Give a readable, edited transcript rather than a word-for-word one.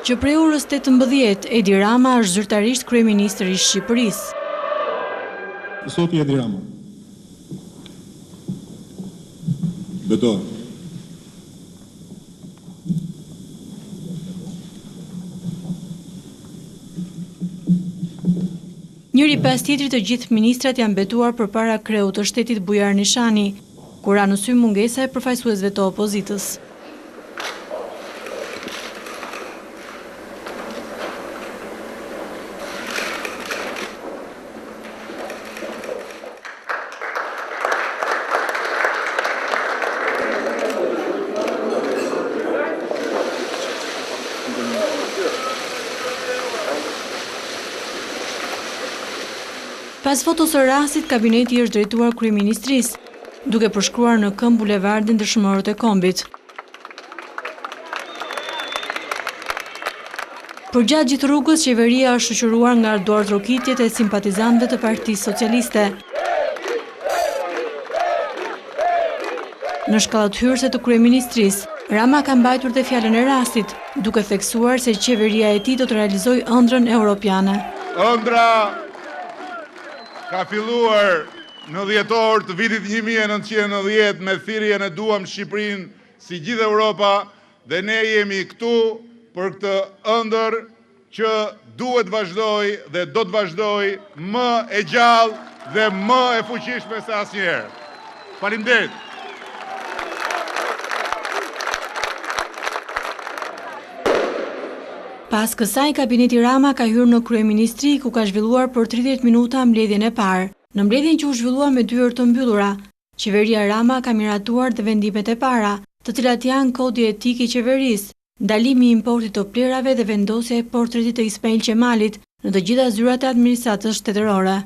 që prej orës 18 Edi Rama është zyrtarisht kryeministër i Shqipërisë. Zoti Edi Rama. Betoj. Njëri pas tjetrit të gjithë ministrat janë betuar përpara kreut të shtetit Bujar Nishani, kur ra në sy mungesa e përfaqësuesve të opozitës. Pas fotos së rastit, kabineti është drejtuar kryeministrisë, duke përshkruar në këmbë bulevardin Dëshmorët e Kombit. Përgjatë gjithë rrugës, qeveria është shoqëruar nga duartrokitjet e simpatizantëve të Partisë Socialiste. Në shkallët hyrëse të kryeministrisë, Rama ka mbajtur dhe fjalën e rastit, duke theksuar se qeveria e tij do të realizojë ëndrrën europiane. Ëndra ka filluar në dhjetor të vitit 1990 me thirrjen e duam Shqipërinë si gjithë Europa dhe ne jemi këtu për këtë ëndër që duhet vazhdoj dhe do të vazhdoj më e gjallë dhe më e fuqishme se asnjëherë. Faleminderit. Pas kësaj, kabineti Rama ka hyrë në kryeministri ku ka zhvilluar për 30 minuta mbledhjen e parë. Në mbledhjen që u zhvillua me dyert të mbyllura, qeveria Rama ka miratuar dhe vendimet e para, të cilat janë kodi etik i qeverisë, ndalimi i importit të plerave dhe vendosja e portretit të Ismail Qemalit në të gjitha zyrat e administratës shtetërore.